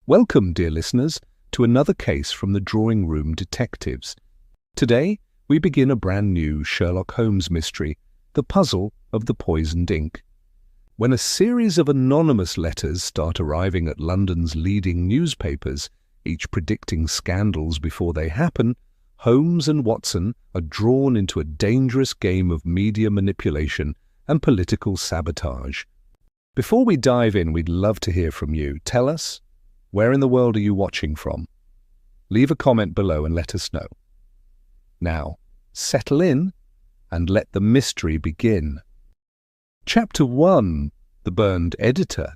Welcome, dear listeners, to another case from the Drawing Room Detectives. Today, we begin a brand new Sherlock Holmes mystery, The Puzzle of the Poisoned Ink. When a series of anonymous letters start arriving at London's leading newspapers, each predicting scandals before they happen, Holmes and Watson are drawn into a dangerous game of media manipulation and political sabotage. Before we dive in, we'd love to hear from you. Tell us, where in the world are you watching from? Leave a comment below and let us know. Now, settle in and let the mystery begin. Chapter 1. The Burned Editor.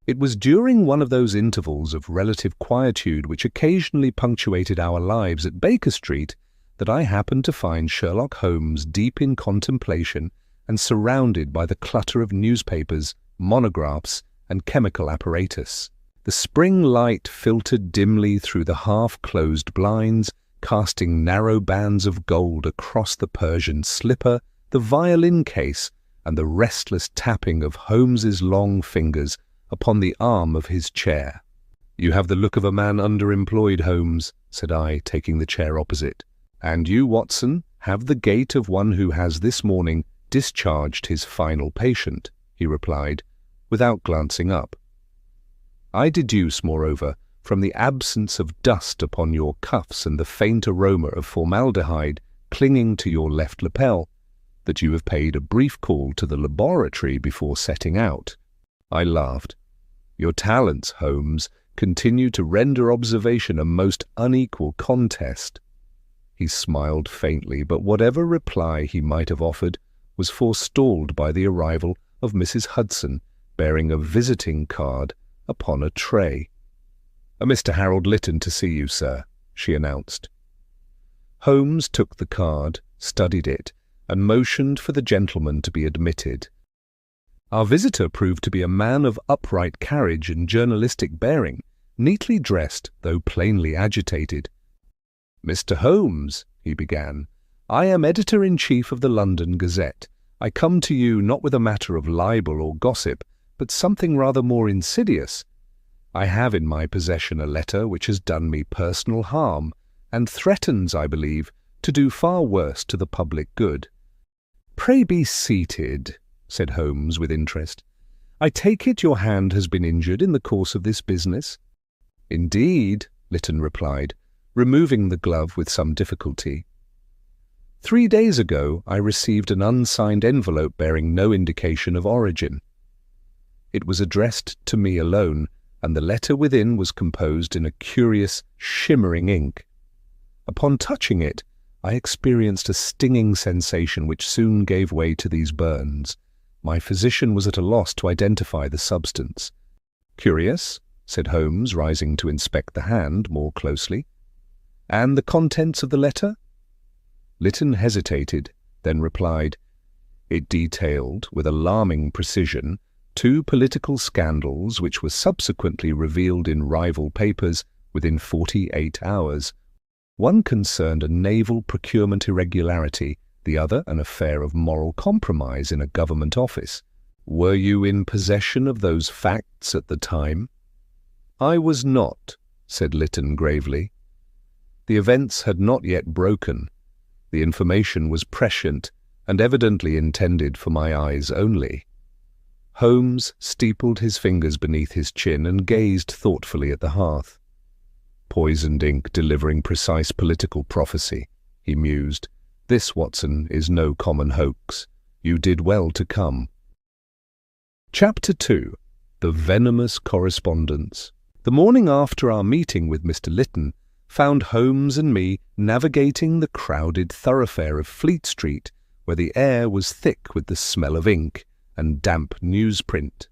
It was during one of those intervals of relative quietude which occasionally punctuated our lives at Baker Street that I happened to find Sherlock Holmes deep in contemplation and surrounded by the clutter of newspapers, monographs, and chemical apparatus. The spring light filtered dimly through the half-closed blinds, casting narrow bands of gold across the Persian slipper, the violin case, and the restless tapping of Holmes's long fingers upon the arm of his chair. "You have the look of a man underemployed, Holmes," said I, taking the chair opposite. "And you, Watson, have the gait of one who has this morning discharged his final patient," he replied, without glancing up. "I deduce, moreover, from the absence of dust upon your cuffs and the faint aroma of formaldehyde clinging to your left lapel, that you have paid a brief call to the laboratory before setting out." I laughed. "Your talents, Holmes, continue to render observation a most unequal contest." He smiled faintly, but whatever reply he might have offered was forestalled by the arrival of Mrs. Hudson, bearing a visiting card upon a tray. "A Mr. Harold Lytton to see you, sir," she announced. Holmes took the card, studied it, and motioned for the gentleman to be admitted. Our visitor proved to be a man of upright carriage and journalistic bearing, neatly dressed, though plainly agitated. "Mr. Holmes," he began, "I am editor-in-chief of the London Gazette. I come to you not with a matter of libel or gossip, but something rather more insidious. I have in my possession a letter which has done me personal harm, and threatens, I believe, to do far worse to the public good." "Pray be seated," said Holmes with interest. "I take it your hand has been injured in the course of this business?" "Indeed," Lytton replied, removing the glove with some difficulty. 3 days ago I received an unsigned envelope bearing no indication of origin. It was addressed to me alone, and the letter within was composed in a curious, shimmering ink. Upon touching it, I experienced a stinging sensation which soon gave way to these burns. My physician was at a loss to identify the substance. "Curious," said Holmes, rising to inspect the hand more closely. "And the contents of the letter?" Lytton hesitated, then replied, "It detailed, with alarming precision, 2 political scandals which were subsequently revealed in rival papers within 48 hours. One concerned a naval procurement irregularity, the other an affair of moral compromise in a government office. Were you in possession of those facts at the time?" "I was not," said Lytton gravely. "The events had not yet broken. The information was prescient and evidently intended for my eyes only." Holmes steepled his fingers beneath his chin and gazed thoughtfully at the hearth. "Poisoned ink delivering precise political prophecy," he mused. "This, Watson, is no common hoax. You did well to come." Chapter 2. The Venomous Correspondence. The morning after our meeting with Mr. Lytton found Holmes and me navigating the crowded thoroughfare of Fleet Street, where the air was thick with the smell of ink and damp newsprint.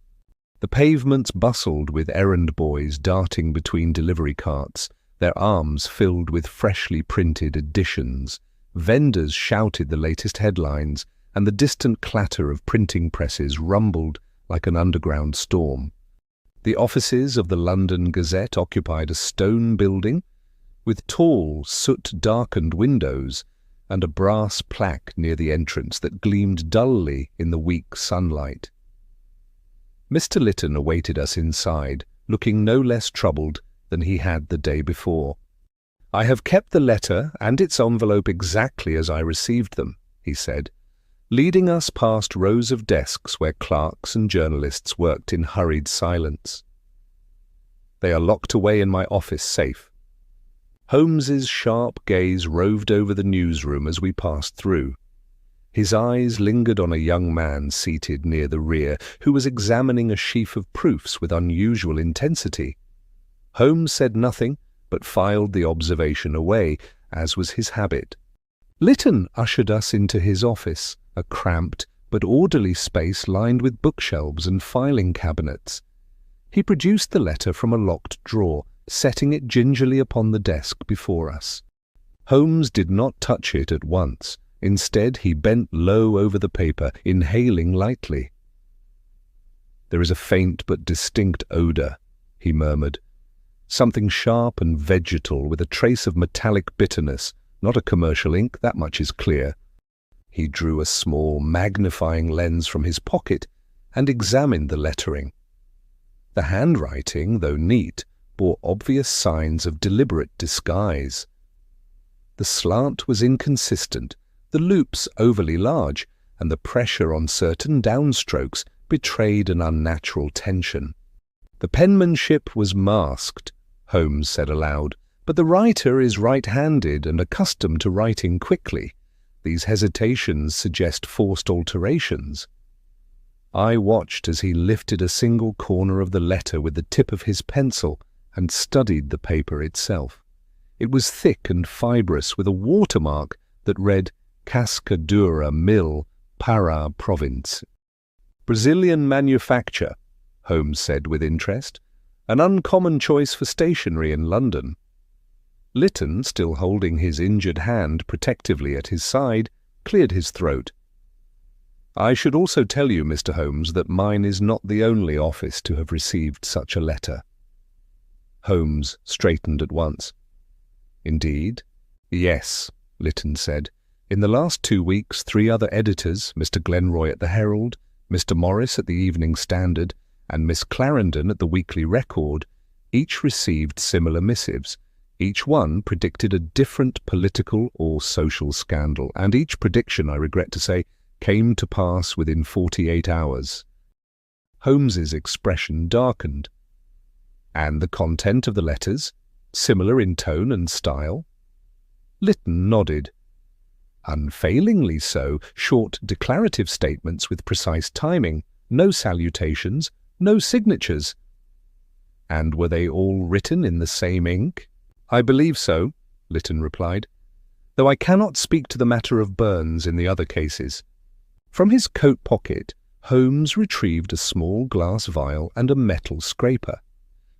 The pavements bustled with errand boys darting between delivery carts, their arms filled with freshly printed editions. Vendors shouted the latest headlines, and the distant clatter of printing presses rumbled like an underground storm. The offices of the London Gazette occupied a stone building with tall, soot-darkened windows and a brass plaque near the entrance that gleamed dully in the weak sunlight. Mr. Lytton awaited us inside, looking no less troubled than he had the day before. "I have kept the letter and its envelope exactly as I received them," he said, leading us past rows of desks where clerks and journalists worked in hurried silence. "They are locked away in my office safe." Holmes's sharp gaze roved over the newsroom as we passed through. His eyes lingered on a young man seated near the rear who was examining a sheaf of proofs with unusual intensity. Holmes said nothing, but filed the observation away, as was his habit. Lytton ushered us into his office, a cramped but orderly space lined with bookshelves and filing cabinets. He produced the letter from a locked drawer, setting it gingerly upon the desk before us. Holmes did not touch it at once. Instead, he bent low over the paper, inhaling lightly. "There is a faint but distinct odour," he murmured. "Something sharp and vegetal with a trace of metallic bitterness. Not a commercial ink, that much is clear." He drew a small magnifying lens from his pocket and examined the lettering. The handwriting, though neat, bore obvious signs of deliberate disguise. The slant was inconsistent, the loops overly large, and the pressure on certain downstrokes betrayed an unnatural tension. "The penmanship was masked," Holmes said aloud, "but the writer is right-handed and accustomed to writing quickly. These hesitations suggest forced alterations." I watched as he lifted a single corner of the letter with the tip of his pencil and studied the paper itself. It was thick and fibrous, with a watermark that read Cascadura Mill, Para Province. "Brazilian manufacture," Holmes said with interest. "An uncommon choice for stationery in London." Lytton, still holding his injured hand protectively at his side, cleared his throat. "I should also tell you, Mr. Holmes, that mine is not the only office to have received such a letter." Holmes straightened at once. "Indeed?" "Yes," Lytton said. "In the last 2 weeks, 3 other editors, Mr. Glenroy at the Herald, Mr. Morris at the Evening Standard, and Miss Clarendon at the Weekly Record, each received similar missives. Each one predicted a different political or social scandal, and each prediction, I regret to say, came to pass within 48 hours. Holmes's expression darkened. "And the content of the letters? Similar in tone and style?" Lytton nodded. "Unfailingly so, short declarative statements with precise timing, no salutations, no signatures." "And were they all written in the same ink?" "I believe so," Lytton replied, "though I cannot speak to the matter of Burns in the other cases." From his coat pocket, Holmes retrieved a small glass vial and a metal scraper.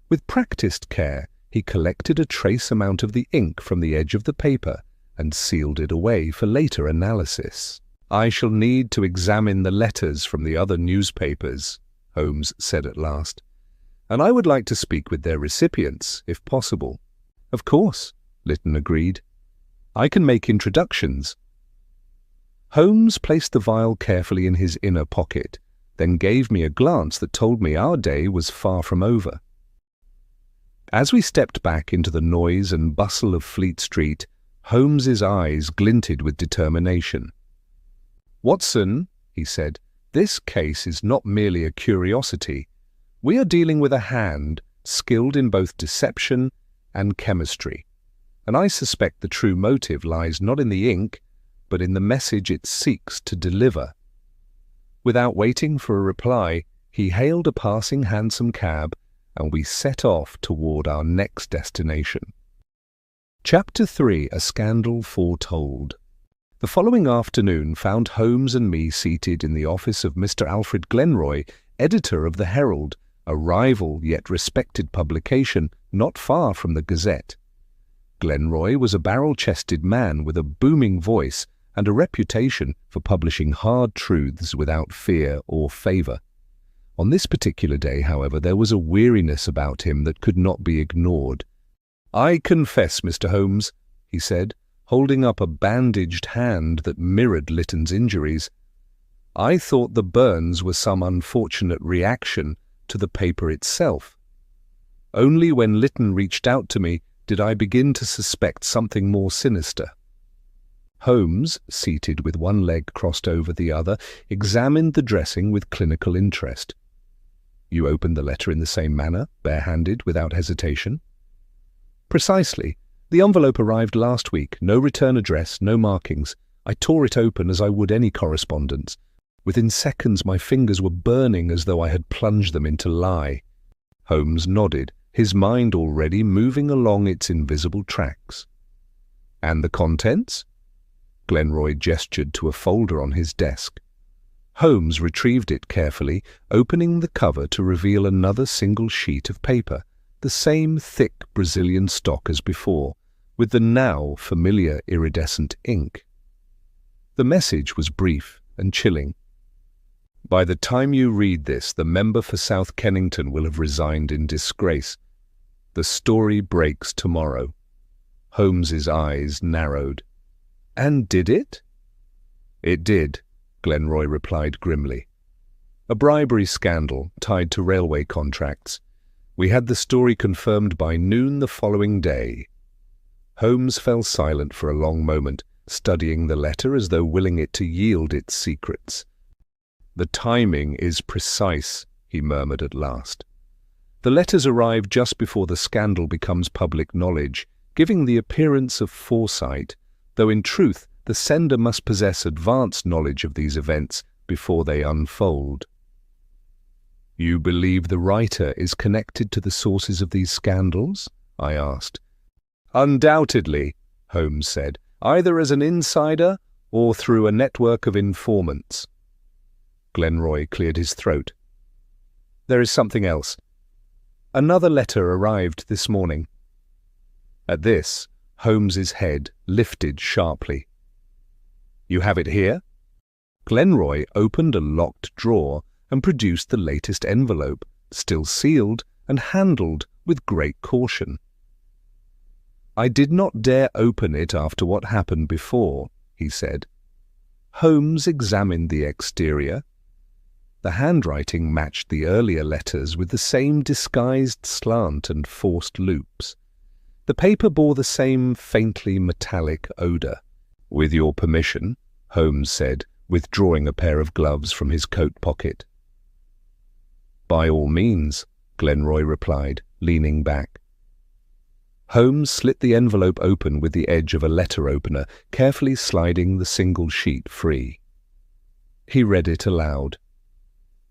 With practised care, he collected a trace amount of the ink from the edge of the paper and sealed it away for later analysis. "I shall need to examine the letters from the other newspapers," Holmes said at last, "and I would like to speak with their recipients, if possible." "Of course," Lytton agreed. "I can make introductions." Holmes placed the vial carefully in his inner pocket, then gave me a glance that told me our day was far from over. As we stepped back into the noise and bustle of Fleet Street, Holmes's eyes glinted with determination. "Watson," he said, "this case is not merely a curiosity. We are dealing with a hand skilled in both deception and chemistry, and I suspect the true motive lies not in the ink, but in the message it seeks to deliver." Without waiting for a reply, he hailed a passing hansom cab, and we set off toward our next destination. Chapter 3: A Scandal Foretold. The following afternoon found Holmes and me seated in the office of Mr. Alfred Glenroy, editor of the Herald, a rival yet respected publication not far from the Gazette. Glenroy was a barrel-chested man with a booming voice and a reputation for publishing hard truths without fear or favour. On this particular day, however, there was a weariness about him that could not be ignored. "I confess, Mr. Holmes," he said, holding up a bandaged hand that mirrored Lytton's injuries, "I thought the burns were some unfortunate reaction to the paper itself." Only when Lytton reached out to me did I begin to suspect something more sinister. Holmes, seated with one leg crossed over the other, examined the dressing with clinical interest. You opened the letter in the same manner, barehanded, without hesitation? Precisely. The envelope arrived last week. No return address, no markings. I tore it open as I would any correspondence. Within seconds my fingers were burning as though I had plunged them into lye. Holmes nodded, his mind already moving along its invisible tracks. And the contents? Glenroy gestured to a folder on his desk. Holmes retrieved it carefully, opening the cover to reveal another single sheet of paper, the same thick Brazilian stock as before, with the now familiar iridescent ink. The message was brief and chilling. By the time you read this, the member for South Kennington will have resigned in disgrace. The story breaks tomorrow. Holmes's eyes narrowed. And did it? It did, Glenroy replied grimly. A bribery scandal tied to railway contracts. We had the story confirmed by noon the following day. Holmes fell silent for a long moment, studying the letter as though willing it to yield its secrets. The timing is precise, he murmured at last. The letters arrive just before the scandal becomes public knowledge, giving the appearance of foresight, though in truth the sender must possess advanced knowledge of these events before they unfold. You believe the writer is connected to the sources of these scandals? I asked. Undoubtedly, Holmes said, either as an insider or through a network of informants. Glenroy cleared his throat. There is something else. Another letter arrived this morning. At this, Holmes's head lifted sharply. You have it here? Glenroy opened a locked drawer and produced the latest envelope, still sealed and handled with great caution. I did not dare open it after what happened before, he said. Holmes examined the exterior. The handwriting matched the earlier letters with the same disguised slant and forced loops. The paper bore the same faintly metallic odour. With your permission, Holmes said, withdrawing a pair of gloves from his coat pocket. By all means, Glenroy replied, leaning back. Holmes slit the envelope open with the edge of a letter opener, carefully sliding the single sheet free. He read it aloud.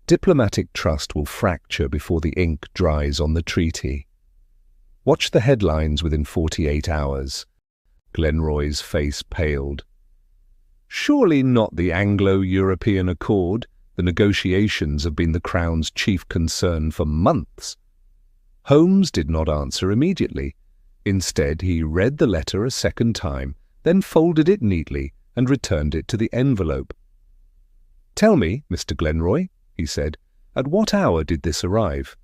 Diplomatic trust will fracture before the ink dries on the treaty. Watch the headlines within 48 hours. Glenroy's face paled. Surely not the Anglo-European Accord. The negotiations have been the Crown's chief concern for months. Holmes did not answer immediately. Instead, he read the letter a second time, then folded it neatly and returned it to the envelope. Tell me, Mr. Glenroy, he said, at what hour did this arrive?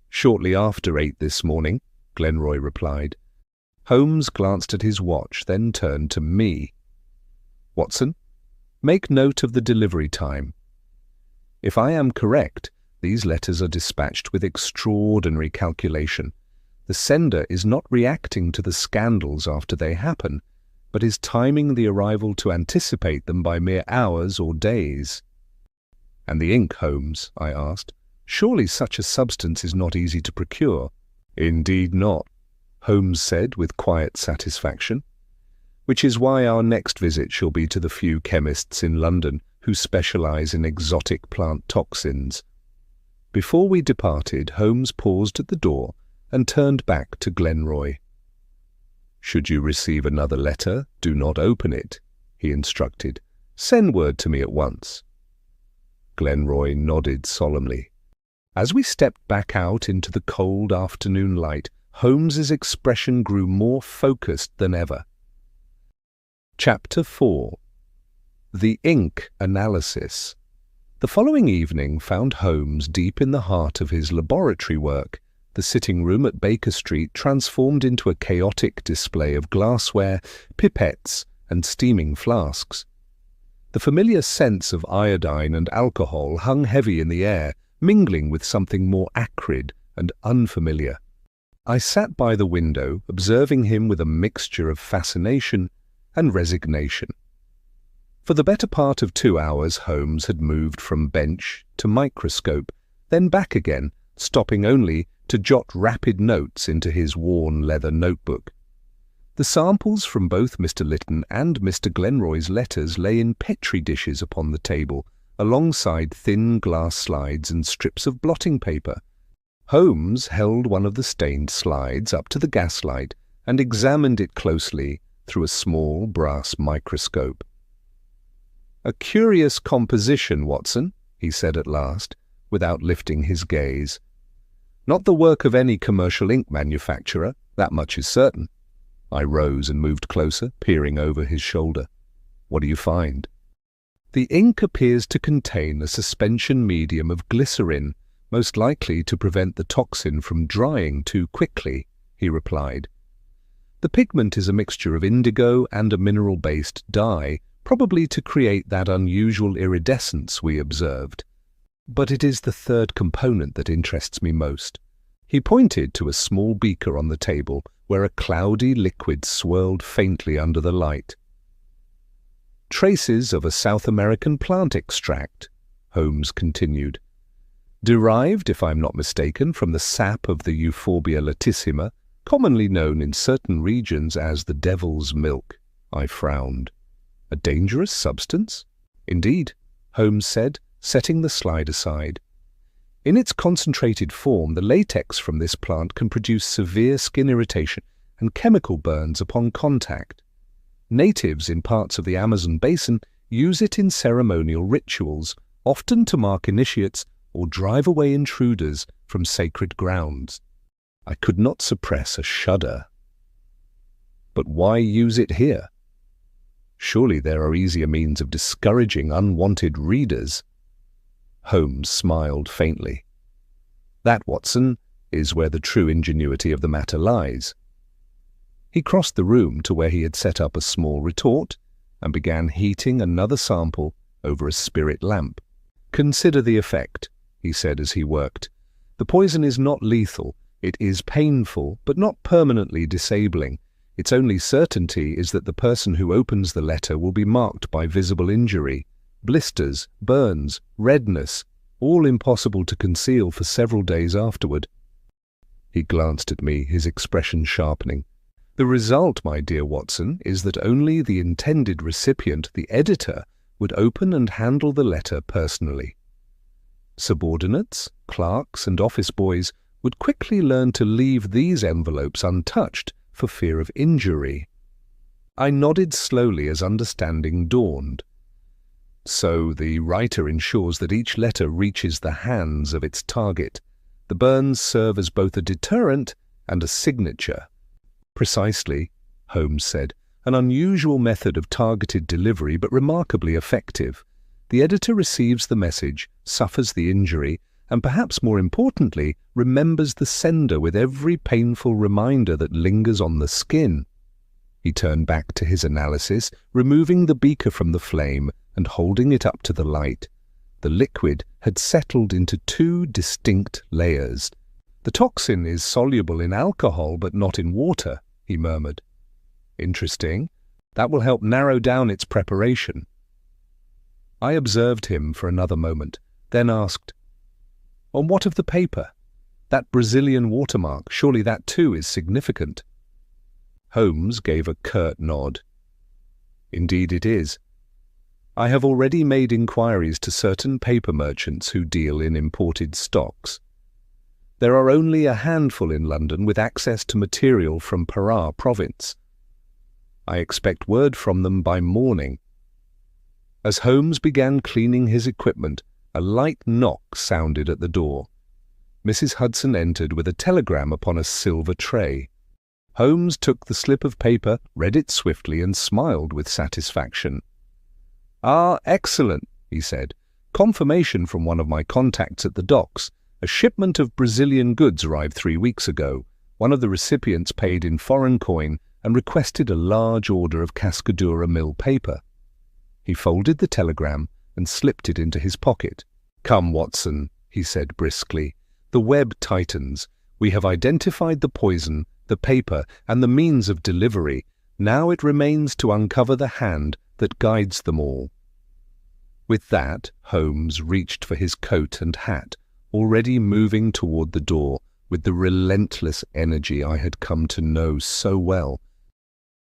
Shortly after 8 this morning, Glenroy replied. Holmes glanced at his watch, then turned to me. Watson, make note of the delivery time. If I am correct, these letters are dispatched with extraordinary calculation. The sender is not reacting to the scandals after they happen, but is timing the arrival to anticipate them by mere hours or days. And the ink, Holmes, I asked. Surely such a substance is not easy to procure. Indeed not, Holmes said with quiet satisfaction. Which is why our next visit shall be to the few chemists in London who specialize in exotic plant toxins. Before we departed, Holmes paused at the door and turned back to Glenroy. Should you receive another letter, do not open it, he instructed. Send word to me at once. Glenroy nodded solemnly. As we stepped back out into the cold afternoon light, Holmes's expression grew more focused than ever. Chapter 4. The Ink Analysis. The following evening found Holmes deep in the heart of his laboratory work, the sitting room at Baker Street transformed into a chaotic display of glassware, pipettes, and steaming flasks. The familiar scents of iodine and alcohol hung heavy in the air, mingling with something more acrid and unfamiliar. I sat by the window, observing him with a mixture of fascination and resignation. For the better part of 2 hours, Holmes had moved from bench to microscope, then back again, stopping only to jot rapid notes into his worn leather notebook. The samples from both Mr. Lytton and Mr. Glenroy's letters lay in petri dishes upon the table, alongside thin glass slides and strips of blotting paper. Holmes held one of the stained slides up to the gaslight and examined it closely through a small brass microscope. "A curious composition, Watson," he said at last, without lifting his gaze. "Not the work of any commercial ink manufacturer, that much is certain." I rose and moved closer, peering over his shoulder. "What do you find?" "The ink appears to contain a suspension medium of glycerin, most likely to prevent the toxin from drying too quickly," he replied. "The pigment is a mixture of indigo and a mineral-based dye, probably to create that unusual iridescence we observed. But it is the third component that interests me most." He pointed to a small beaker on the table where a cloudy liquid swirled faintly under the light. "Traces of a South American plant extract," Holmes continued. "Derived, if I'm not mistaken, from the sap of the Euphorbia latissima, commonly known in certain regions as the devil's milk." I frowned. "A dangerous substance?" "Indeed," Holmes said, setting the slide aside. "In its concentrated form, the latex from this plant can produce severe skin irritation and chemical burns upon contact. Natives in parts of the Amazon basin use it in ceremonial rituals, often to mark initiates or drive away intruders from sacred grounds." I could not suppress a shudder. "But why use it here? Surely there are easier means of discouraging unwanted readers." Holmes smiled faintly. "That, Watson, is where the true ingenuity of the matter lies." He crossed the room to where he had set up a small retort and began heating another sample over a spirit lamp. "Consider the effect," he said as he worked. "The poison is not lethal. It is painful, but not permanently disabling. Its only certainty is that the person who opens the letter will be marked by visible injury, blisters, burns, redness, all impossible to conceal for several days afterward." He glanced at me, his expression sharpening. "The result, my dear Watson, is that only the intended recipient, the editor, would open and handle the letter personally. Subordinates, clerks, and office boys would quickly learn to leave these envelopes untouched for fear of injury." I nodded slowly as understanding dawned. "So the writer ensures that each letter reaches the hands of its target. The burns serve as both a deterrent and a signature." "Precisely," Holmes said. "An unusual method of targeted delivery, but remarkably effective. The editor receives the message, suffers the injury, and perhaps more importantly, remembers the sender with every painful reminder that lingers on the skin." He turned back to his analysis, removing the beaker from the flame and holding it up to the light. The liquid had settled into 2 distinct layers. "The toxin is soluble in alcohol but not in water," he murmured. "Interesting. That will help narrow down its preparation." I observed him for another moment, then asked, "On what of the paper? That Brazilian watermark, surely that too is significant?" Holmes gave a curt nod. "Indeed it is. I have already made inquiries to certain paper merchants who deal in imported stocks. There are only a handful in London with access to material from Pará province. I expect word from them by morning." As Holmes began cleaning his equipment, a light knock sounded at the door. Mrs. Hudson entered with a telegram upon a silver tray. Holmes took the slip of paper, read it swiftly, and smiled with satisfaction. "Ah, excellent," he said. "Confirmation from one of my contacts at the docks. A shipment of Brazilian goods arrived 3 weeks ago. One of the recipients paid in foreign coin and requested a large order of Cascadura mill paper." He folded the telegram and slipped it into his pocket. "Come, Watson," he said briskly. The web tightens. We have identified the poison, the paper, and the means of delivery. Now it remains to uncover the hand that guides them all. With that, Holmes reached for his coat and hat, already moving toward the door with the relentless energy I had come to know so well.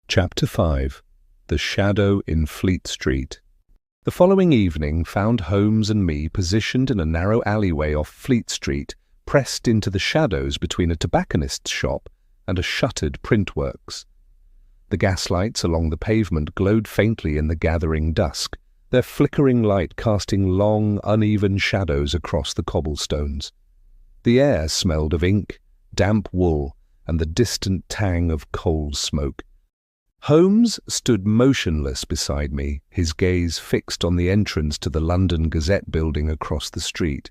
Chapter 5. The Shadow in Fleet Street. The following evening found Holmes and me positioned in a narrow alleyway off Fleet Street, pressed into the shadows between a tobacconist's shop and a shuttered printworks. The gaslights along the pavement glowed faintly in the gathering dusk, their flickering light casting long, uneven shadows across the cobblestones. The air smelled of ink, damp wool, and the distant tang of coal smoke. Holmes stood motionless beside me, his gaze fixed on the entrance to the London Gazette building across the street.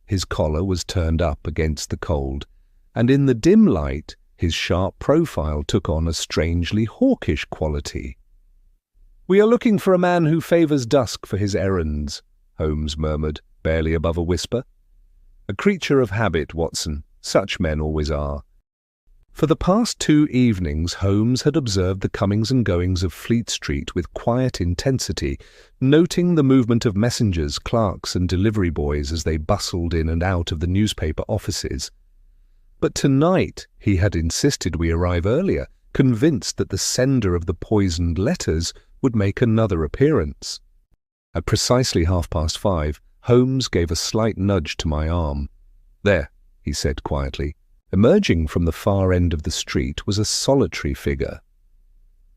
His collar was turned up against the cold, and in the dim light his sharp profile took on a strangely hawkish quality. "We are looking for a man who favours dusk for his errands," Holmes murmured, barely above a whisper. "A creature of habit, Watson. Such men always are." For the past 2 evenings Holmes had observed the comings and goings of Fleet Street with quiet intensity, noting the movement of messengers, clerks, and delivery boys as they bustled in and out of the newspaper offices. But tonight he had insisted we arrive earlier, convinced that the sender of the poisoned letters would make another appearance. At precisely 5:30, Holmes gave a slight nudge to my arm. "There," he said quietly. Emerging from the far end of the street was a solitary figure.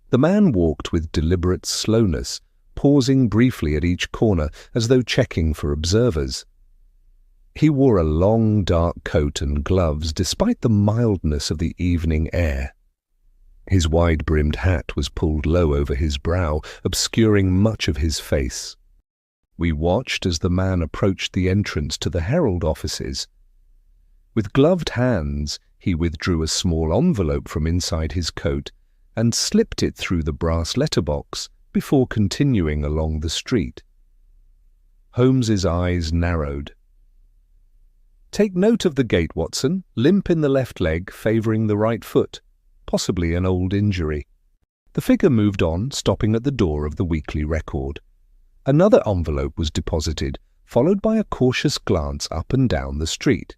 The man walked with deliberate slowness, pausing briefly at each corner as though checking for observers. He wore a long dark coat and gloves despite the mildness of the evening air. His wide-brimmed hat was pulled low over his brow, obscuring much of his face. We watched as the man approached the entrance to the Herald offices. With gloved hands, he withdrew a small envelope from inside his coat and slipped it through the brass letterbox before continuing along the street. Holmes's eyes narrowed. "Take note of the gait, Watson. Limp in the left leg, favouring the right foot. Possibly an old injury." The figure moved on, stopping at the door of the Weekly Record. Another envelope was deposited, followed by a cautious glance up and down the street.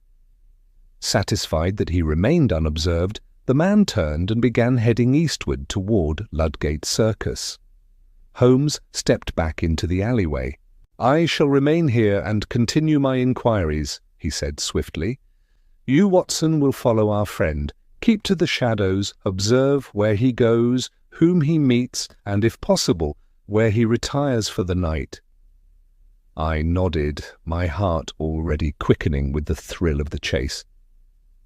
Satisfied that he remained unobserved, the man turned and began heading eastward toward Ludgate Circus. Holmes stepped back into the alleyway. "I shall remain here and continue my inquiries," he said swiftly. "You, Watson, will follow our friend. Keep to the shadows, observe where he goes, whom he meets, and, if possible, where he retires for the night." I nodded, my heart already quickening with the thrill of the chase.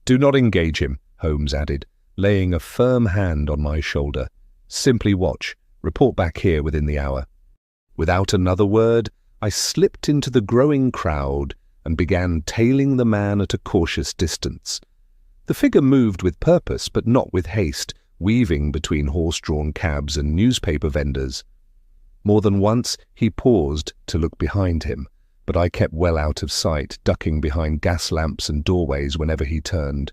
"Do not engage him," Holmes added, laying a firm hand on my shoulder. "Simply watch. Report back here within the hour." Without another word, I slipped into the growing crowd and began tailing the man at a cautious distance. The figure moved with purpose, but not with haste, weaving between horse-drawn cabs and newspaper vendors. More than once he paused to look behind him, but I kept well out of sight, ducking behind gas lamps and doorways whenever he turned.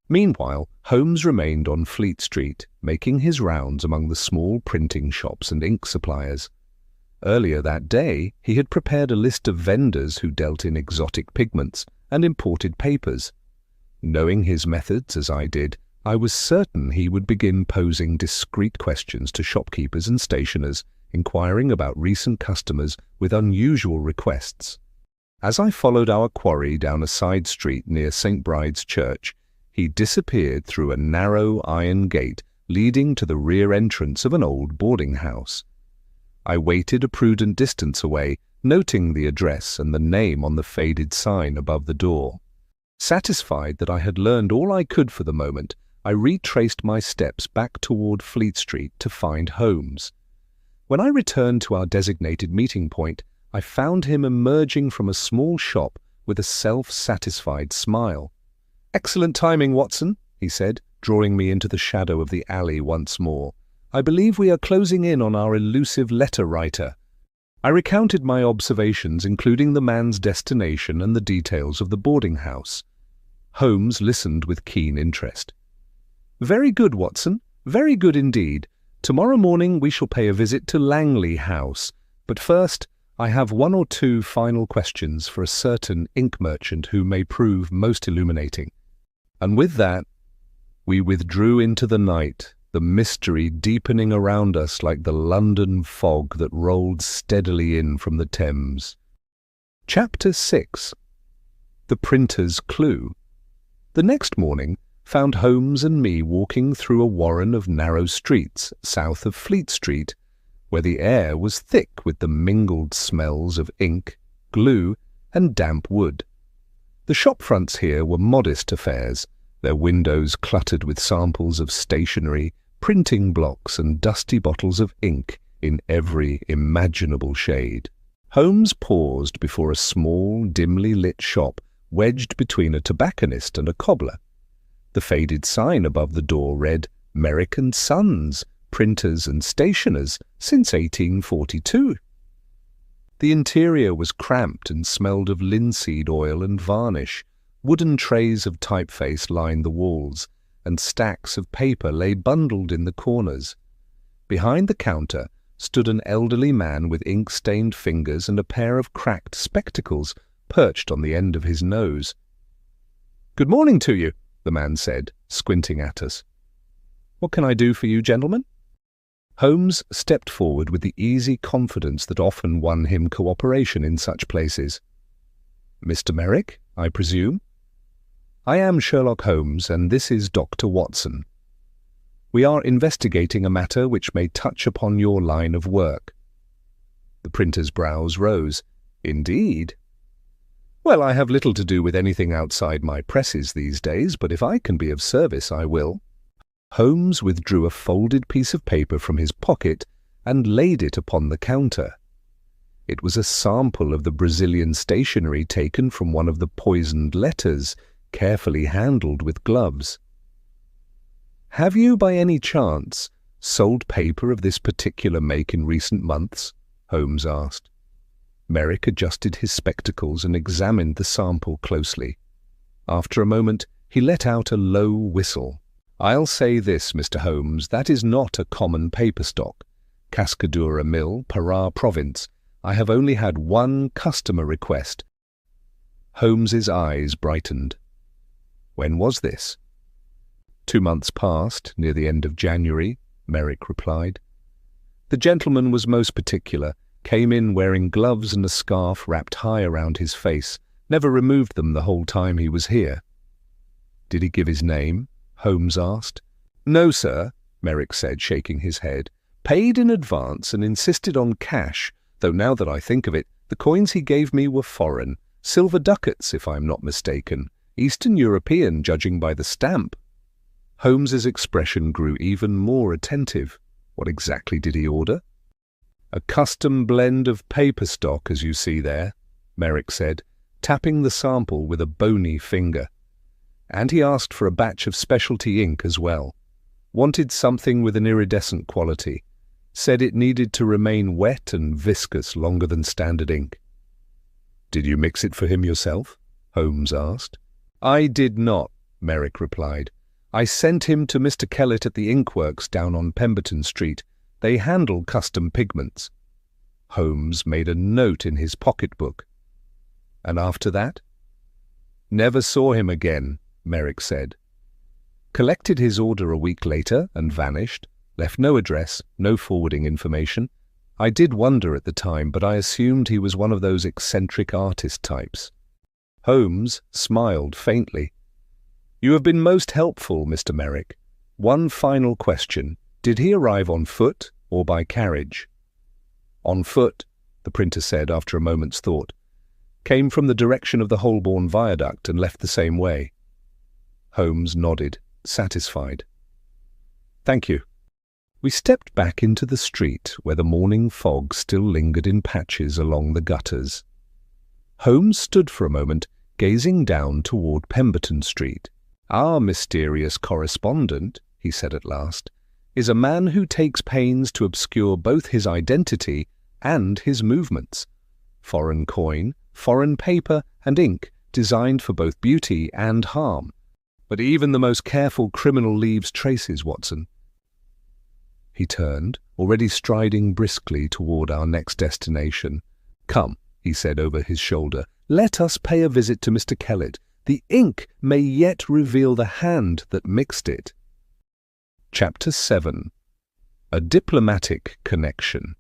Meanwhile, Holmes remained on Fleet Street, making his rounds among the small printing shops and ink suppliers. Earlier that day, he had prepared a list of vendors who dealt in exotic pigments and imported papers. Knowing his methods as I did, I was certain he would begin posing discreet questions to shopkeepers and stationers, inquiring about recent customers with unusual requests. As I followed our quarry down a side street near St. Bride's Church, he disappeared through a narrow iron gate leading to the rear entrance of an old boarding house. I waited a prudent distance away, noting the address and the name on the faded sign above the door. Satisfied that I had learned all I could for the moment, I retraced my steps back toward Fleet Street to find Holmes. When I returned to our designated meeting point, I found him emerging from a small shop with a self-satisfied smile. "Excellent timing, Watson," he said, drawing me into the shadow of the alley once more. "I believe we are closing in on our elusive letter writer." I recounted my observations, including the man's destination and the details of the boarding house. Holmes listened with keen interest. "Very good, Watson. Very good indeed. Tomorrow morning we shall pay a visit to Langley House. But first, I have one or two final questions for a certain ink merchant who may prove most illuminating." And with that, we withdrew into the night, the mystery deepening around us like the London fog that rolled steadily in from the Thames. Chapter 6. The Printer's Clue. The next morning found Holmes and me walking through a warren of narrow streets south of Fleet Street, where the air was thick with the mingled smells of ink, glue, and damp wood. The shop-fronts here were modest affairs, their windows cluttered with samples of stationery, printing blocks, and dusty bottles of ink in every imaginable shade. Holmes paused before a small, dimly lit shop wedged between a tobacconist and a cobbler. The faded sign above the door read, "Merrick and Sons, Printers and Stationers, since 1842. The interior was cramped and smelled of linseed oil and varnish. Wooden trays of typeface lined the walls, and stacks of paper lay bundled in the corners. Behind the counter stood an elderly man with ink-stained fingers and a pair of cracked spectacles perched on the end of his nose. "Good morning to you," the man said, squinting at us. "What can I do for you, gentlemen?" Holmes stepped forward with the easy confidence that often won him cooperation in such places. "Mr. Merrick, I presume?" "I am Sherlock Holmes, and this is Dr. Watson. We are investigating a matter which may touch upon your line of work." The printer's brows rose. "Indeed?" "Well, I have little to do with anything outside my presses these days, but if I can be of service, I will." Holmes withdrew a folded piece of paper from his pocket and laid it upon the counter. It was a sample of the Brazilian stationery taken from one of the poisoned letters, carefully handled with gloves. "Have you, by any chance, sold paper of this particular make in recent months?" Holmes asked. Merrick adjusted his spectacles and examined the sample closely. After a moment, he let out a low whistle. "I'll say this, Mr. Holmes, that is not a common paper stock. Cascadura Mill, Pará Province. I have only had one customer request." Holmes's eyes brightened. "When was this?" 2 months past, near the end of January," Merrick replied. "The gentleman was most particular, came in wearing gloves and a scarf wrapped high around his face, never removed them the whole time he was here." "Did he give his name?" Holmes asked. "No, sir," Merrick said, shaking his head. "Paid in advance and insisted on cash, though now that I think of it, the coins he gave me were foreign, silver ducats if I am not mistaken, Eastern European judging by the stamp." Holmes's expression grew even more attentive. "What exactly did he order?" "A custom blend of paper stock, as you see there," Merrick said, tapping the sample with a bony finger. "And he asked for a batch of specialty ink as well. Wanted something with an iridescent quality. Said it needed to remain wet and viscous longer than standard ink." "Did you mix it for him yourself?" Holmes asked. "I did not," Merrick replied. "I sent him to Mr. Kellett at the Inkworks down on Pemberton Street. They handle custom pigments." Holmes made a note in his pocketbook. "And after that?" "Never saw him again," Merrick said. "Collected his order a week later and vanished, left no address, no forwarding information. I did wonder at the time, but I assumed he was one of those eccentric artist types." Holmes smiled faintly. "You have been most helpful, Mr. Merrick. One final question. Did he arrive on foot or by carriage?" "On foot," the printer said after a moment's thought. "Came from the direction of the Holborn Viaduct and left the same way." Holmes nodded, satisfied. "Thank you." We stepped back into the street where the morning fog still lingered in patches along the gutters. Holmes stood for a moment, gazing down toward Pemberton Street. "Our mysterious correspondent," he said at last, "is a man who takes pains to obscure both his identity and his movements. Foreign coin, foreign paper and ink, designed for both beauty and harm. But even the most careful criminal leaves traces, Watson. He turned, already striding briskly toward our next destination. "Come," he said over his shoulder, "let us pay a visit to Mr. Kellett. The ink may yet reveal the hand that mixed it." Chapter 7. A Diplomatic Connection.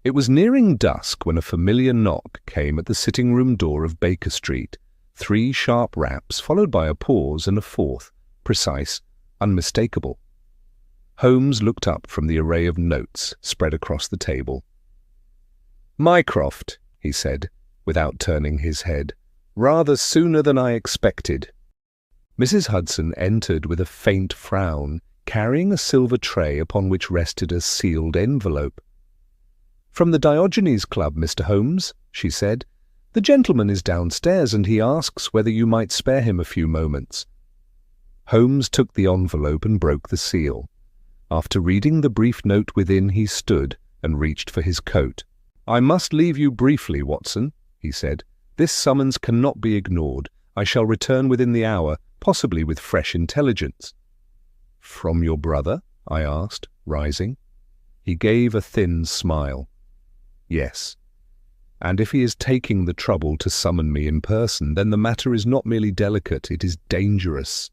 It was nearing dusk when a familiar knock came at the sitting-room door of Baker Street. 3 sharp raps, followed by a pause and a fourth, precise, unmistakable. Holmes looked up from the array of notes spread across the table. "Mycroft," he said, without turning his head. "Rather sooner than I expected." Mrs. Hudson entered with a faint frown, carrying a silver tray upon which rested a sealed envelope. "From the Diogenes Club, Mr. Holmes," she said. "The gentleman is downstairs, and he asks whether you might spare him a few moments." Holmes took the envelope and broke the seal. After reading the brief note within, he stood and reached for his coat. "I must leave you briefly, Watson," he said. "This summons cannot be ignored. I shall return within the hour, possibly with fresh intelligence." "From your brother?" I asked, rising. He gave a thin smile. "Yes. And if he is taking the trouble to summon me in person, then the matter is not merely delicate, it is dangerous."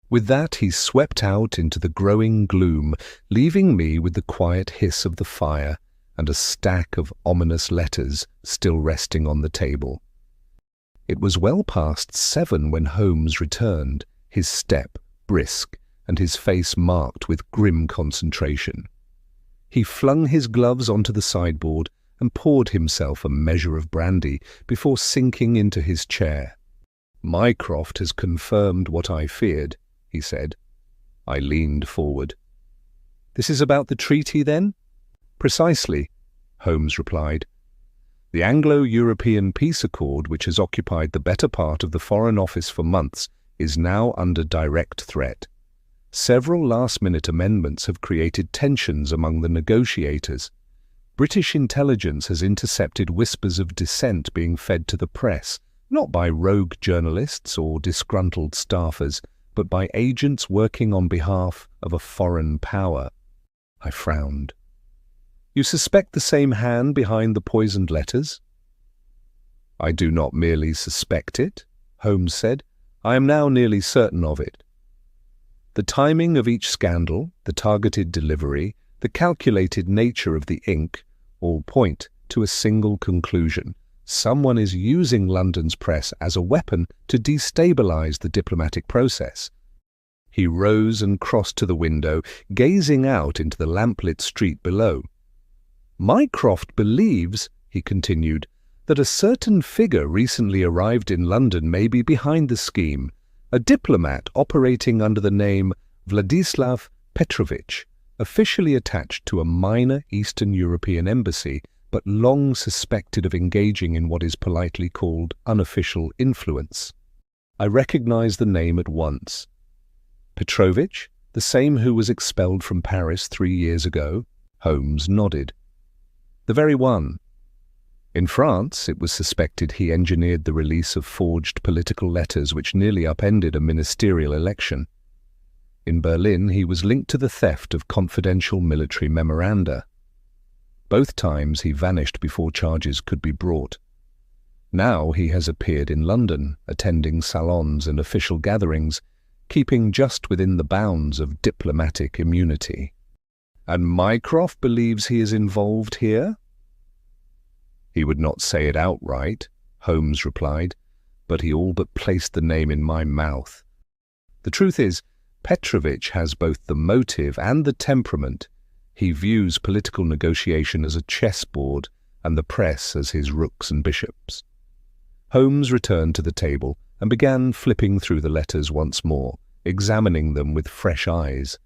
With that he swept out into the growing gloom, leaving me with the quiet hiss of the fire and a stack of ominous letters still resting on the table. It was well past 7 when Holmes returned, his step brisk and his face marked with grim concentration. He flung his gloves onto the sideboard and poured himself a measure of brandy before sinking into his chair. "Mycroft has confirmed what I feared," he said. I leaned forward. "This is about the treaty, then?" "Precisely," Holmes replied. "The Anglo-European peace accord, which has occupied the better part of the Foreign Office for months, is now under direct threat. Several last-minute amendments have created tensions among the negotiators. British intelligence has intercepted whispers of dissent being fed to the press, not by rogue journalists or disgruntled staffers, but by agents working on behalf of a foreign power." I frowned. "You suspect the same hand behind the poisoned letters?" "I do not merely suspect it," Holmes said. "I am now nearly certain of it. The timing of each scandal, the targeted delivery, the calculated nature of the ink, all point to a single conclusion. Someone is using London's press as a weapon to destabilize the diplomatic process." He rose and crossed to the window, gazing out into the lamplit street below. "Mycroft believes," he continued, "that a certain figure recently arrived in London may be behind the scheme, a diplomat operating under the name Vladislav Petrovich, officially attached to a minor Eastern European embassy, but long suspected of engaging in what is politely called unofficial influence." I recognized the name at once. "Petrovich, the same who was expelled from Paris 3 years ago?" Holmes nodded. "The very one. In France, it was suspected he engineered the release of forged political letters which nearly upended a ministerial election. In Berlin, he was linked to the theft of confidential military memoranda. Both times he vanished before charges could be brought. Now he has appeared in London, attending salons and official gatherings, keeping just within the bounds of diplomatic immunity." "And Mycroft believes he is involved here?" "He would not say it outright," Holmes replied, "but he all but placed the name in my mouth. The truth is, Petrovich has both the motive and the temperament. He views political negotiation as a chessboard and the press as his rooks and bishops." Holmes returned to the table and began flipping through the letters once more, examining them with fresh eyes.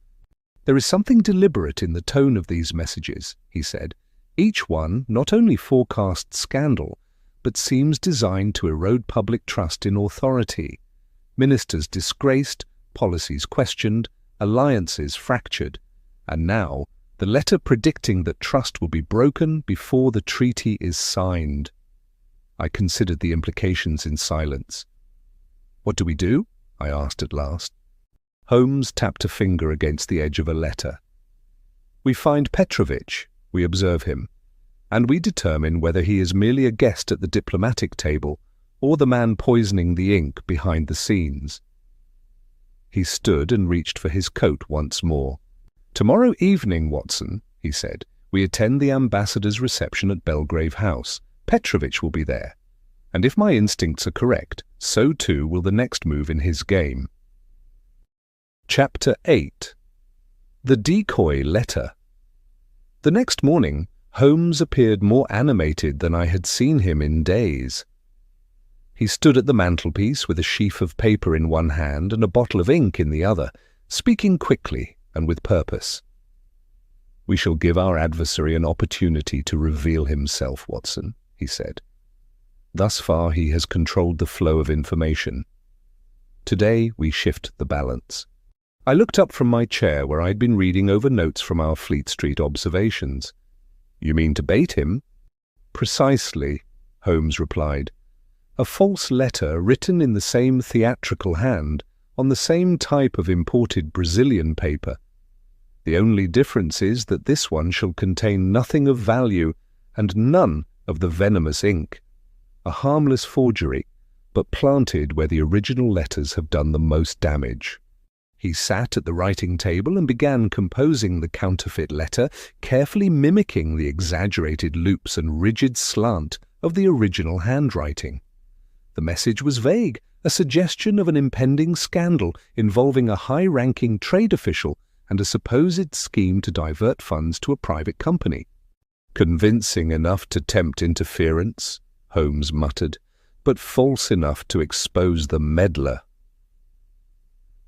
"There is something deliberate in the tone of these messages," he said. "Each one not only forecasts scandal, but seems designed to erode public trust in authority. Ministers disgraced, policies questioned, alliances fractured, and now The letter predicting that trust will be broken before the treaty is signed. I considered the implications in silence. "What do we do?" I asked at last. Holmes tapped a finger against the edge of a letter. "We find Petrovich, we observe him, and we determine whether he is merely a guest at the diplomatic table or the man poisoning the ink behind the scenes." He stood and reached for his coat once more. "Tomorrow evening, Watson," he said, "we attend the ambassador's reception at Belgrave House. Petrovich will be there, and if my instincts are correct, so too will the next move in his game." Chapter 8. The Decoy Letter. The next morning, Holmes appeared more animated than I had seen him in days. He stood at the mantelpiece with a sheaf of paper in one hand and a bottle of ink in the other, speaking quickly and with purpose. "We shall give our adversary an opportunity to reveal himself, Watson," he said. "Thus far he has controlled the flow of information. Today we shift the balance." I looked up from my chair where I had been reading over notes from our Fleet Street observations. "You mean to bait him?" "Precisely," Holmes replied. "A false letter written in the same theatrical hand, on the same type of imported Brazilian paper. The only difference is that this one shall contain nothing of value and none of the venomous ink. A harmless forgery, but planted where the original letters have done the most damage." He sat at the writing table and began composing the counterfeit letter, carefully mimicking the exaggerated loops and rigid slant of the original handwriting. The message was vague, a suggestion of an impending scandal involving a high-ranking trade official and a supposed scheme to divert funds to a private company. "Convincing enough to tempt interference," Holmes muttered, "but false enough to expose the meddler."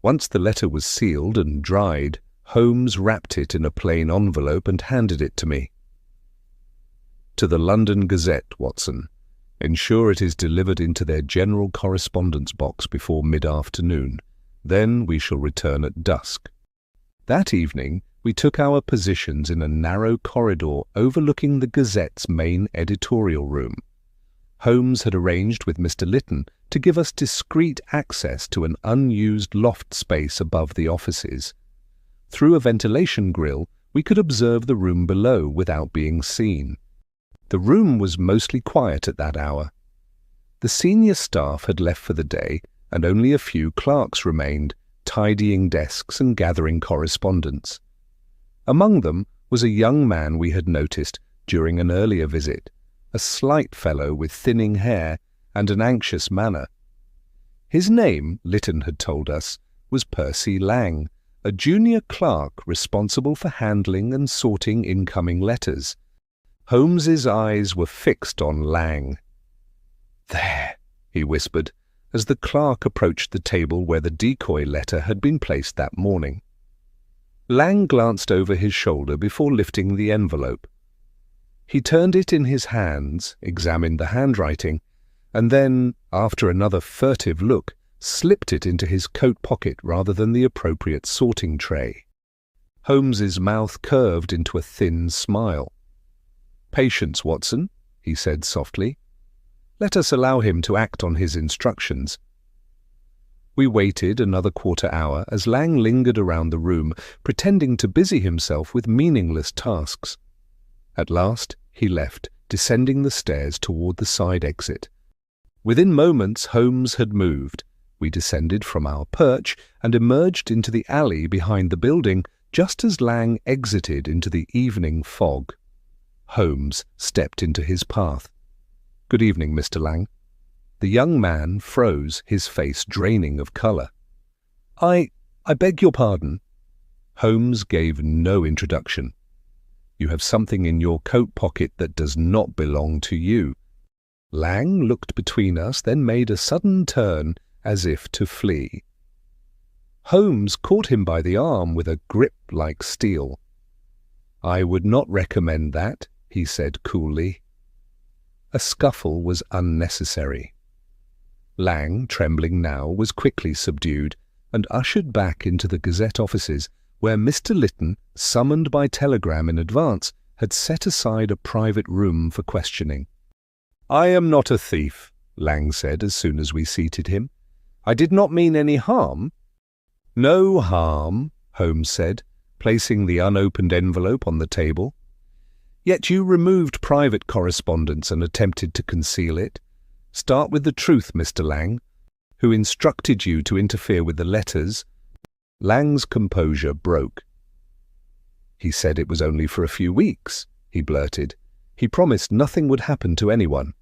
Once the letter was sealed and dried, Holmes wrapped it in a plain envelope and handed it to me. "To the London Gazette, Watson. Ensure it is delivered into their general correspondence box before mid-afternoon. Then we shall return at dusk." That evening we took our positions in a narrow corridor overlooking the Gazette's main editorial room. Holmes had arranged with Mr. Lytton to give us discreet access to an unused loft space above the offices. Through a ventilation grille, we could observe the room below without being seen. The room was mostly quiet at that hour. The senior staff had left for the day, and only a few clerks remained, tidying desks and gathering correspondence. Among them was a young man we had noticed during an earlier visit, a slight fellow with thinning hair and an anxious manner. His name, Lytton had told us, was Percy Lang, a junior clerk responsible for handling and sorting incoming letters. Holmes's eyes were fixed on Lang. "There," he whispered, as the clerk approached the table where the decoy letter had been placed that morning. Lang glanced over his shoulder before lifting the envelope. He turned it in his hands, examined the handwriting, and then, after another furtive look, slipped it into his coat pocket rather than the appropriate sorting tray. Holmes's mouth curved into a thin smile. "Patience, Watson," he said softly. "Let us allow him to act on his instructions." We waited another quarter-hour as Lang lingered around the room, pretending to busy himself with meaningless tasks. At last he left, descending the stairs toward the side exit. Within moments Holmes had moved. We descended from our perch and emerged into the alley behind the building just as Lang exited into the evening fog. Holmes stepped into his path. "Good evening, Mr. Lang." The young man froze, his face draining of colour. I beg your pardon." Holmes gave no introduction. "You have something in your coat pocket that does not belong to you." Lang looked between us, then made a sudden turn as if to flee. Holmes caught him by the arm with a grip like steel. "I would not recommend that," he said coolly. A scuffle was unnecessary. Lang, trembling now, was quickly subdued and ushered back into the Gazette offices, where Mr. Lytton, summoned by telegram in advance, had set aside a private room for questioning. "I am not a thief," Lang said as soon as we seated him. "I did not mean any harm." "No harm," Holmes said, placing the unopened envelope on the table. "Yet you removed private correspondence and attempted to conceal it. Start with the truth, Mr. Lang. Who instructed you to interfere with the letters?" Lang's composure broke. "He said it was only for a few weeks," he blurted. "He promised nothing would happen to anyone.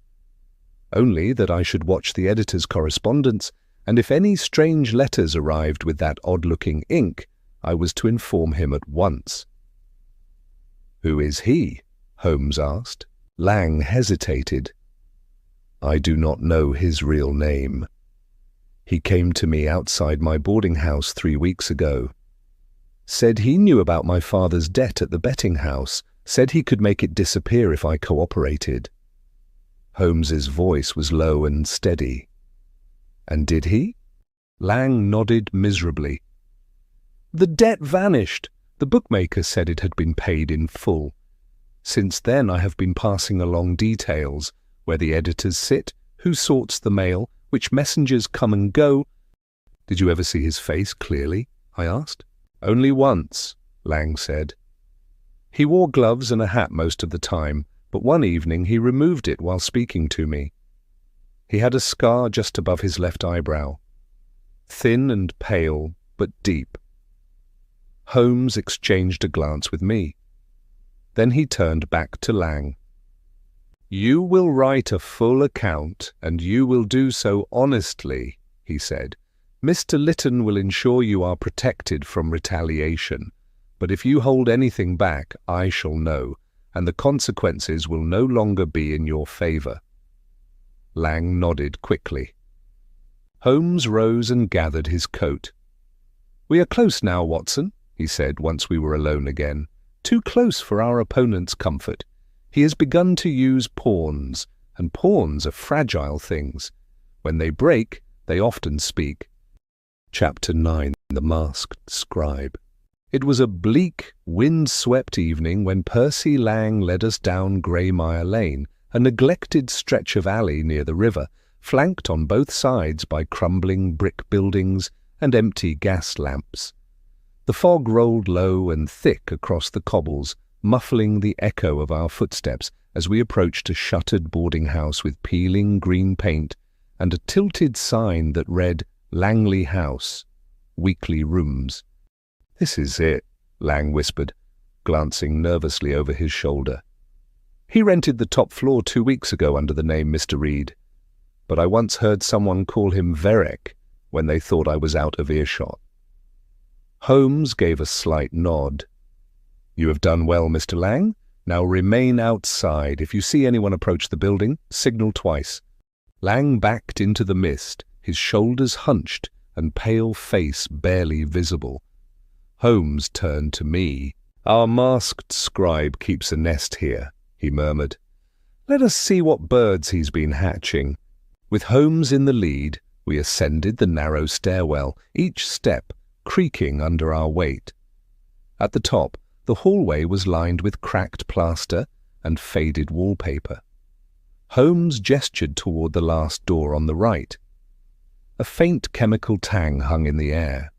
Only that I should watch the editor's correspondence, and if any strange letters arrived with that odd-looking ink, I was to inform him at once." "Who is he?" Holmes asked. Lang hesitated. "I do not know his real name. He came to me outside my boarding house 3 weeks ago. Said he knew about my father's debt at the betting house, said he could make it disappear if I cooperated." Holmes's voice was low and steady. "And did he?" Lang nodded miserably. "The debt vanished. The bookmaker said it had been paid in full. Since then I have been passing along details, where the editors sit, who sorts the mail, which messengers come and go." "Did you ever see his face clearly?" I asked. "Only once," Lang said. "He wore gloves and a hat most of the time, but one evening he removed it while speaking to me. He had a scar just above his left eyebrow. Thin and pale, but deep." Holmes exchanged a glance with me. Then he turned back to Lang. "You will write a full account, and you will do so honestly," he said. "Mr. Lytton will ensure you are protected from retaliation, but if you hold anything back, I shall know, and the consequences will no longer be in your favor." Lang nodded quickly. Holmes rose and gathered his coat. "We are close now, Watson," he said once we were alone again. "Too close for our opponent's comfort. He has begun to use pawns, and pawns are fragile things. When they break, they often speak." Chapter 9. The Masked Scribe. It was a bleak, wind-swept evening when Percy Lang led us down Greymire Lane, a neglected stretch of alley near the river, flanked on both sides by crumbling brick buildings and empty gas lamps. The fog rolled low and thick across the cobbles, muffling the echo of our footsteps as we approached a shuttered boarding house with peeling green paint and a tilted sign that read Langley House, Weekly Rooms. "This is it," Lang whispered, glancing nervously over his shoulder. "He rented the top floor 2 weeks ago under the name Mr. Reed, but I once heard someone call him Verek when they thought I was out of earshot." Holmes gave a slight nod. "You have done well, Mr. Lang. Now remain outside. If you see anyone approach the building, signal twice." Lang backed into the mist, his shoulders hunched and pale face barely visible. Holmes turned to me. "Our masked scribe keeps a nest here," he murmured. "Let us see what birds he's been hatching." With Holmes in the lead, we ascended the narrow stairwell, each step creaking under our weight. At the top, the hallway was lined with cracked plaster and faded wallpaper. Holmes gestured toward the last door on the right. A faint chemical tang hung in the air.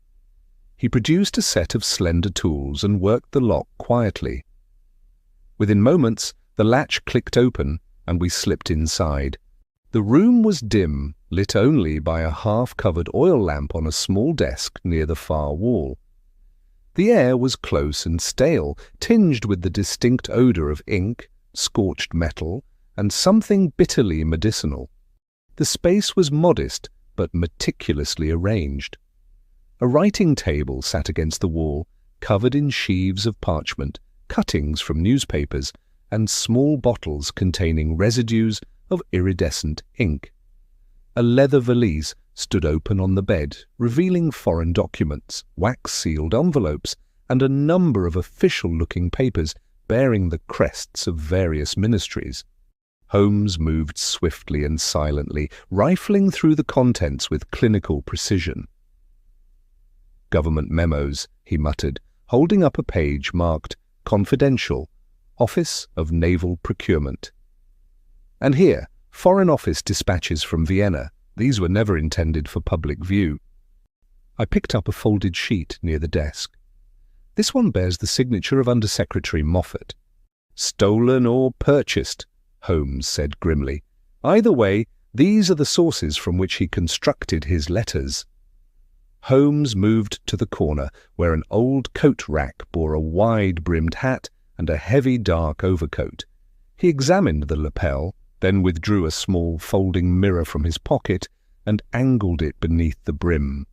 He produced a set of slender tools and worked the lock quietly. Within moments, the latch clicked open and we slipped inside. The room was dim, lit only by a half-covered oil lamp on a small desk near the far wall. The air was close and stale, tinged with the distinct odor of ink, scorched metal, and something bitterly medicinal. The space was modest, but meticulously arranged. A writing table sat against the wall, covered in sheaves of parchment, cuttings from newspapers, and small bottles containing residues of iridescent ink. A leather valise stood open on the bed, revealing foreign documents, wax-sealed envelopes, and a number of official-looking papers bearing the crests of various ministries. Holmes moved swiftly and silently, rifling through the contents with clinical precision. "Government memos," he muttered, holding up a page marked Confidential, Office of Naval Procurement. And here, Foreign Office dispatches from Vienna. These were never intended for public view. I picked up a folded sheet near the desk. This one bears the signature of Undersecretary Moffat. "Stolen or purchased," Holmes said grimly. "Either way, these are the sources from which he constructed his letters." Holmes moved to the corner where an old coat rack bore a wide-brimmed hat and a heavy dark overcoat. He examined the lapel, then withdrew a small folding mirror from his pocket and angled it beneath the brim.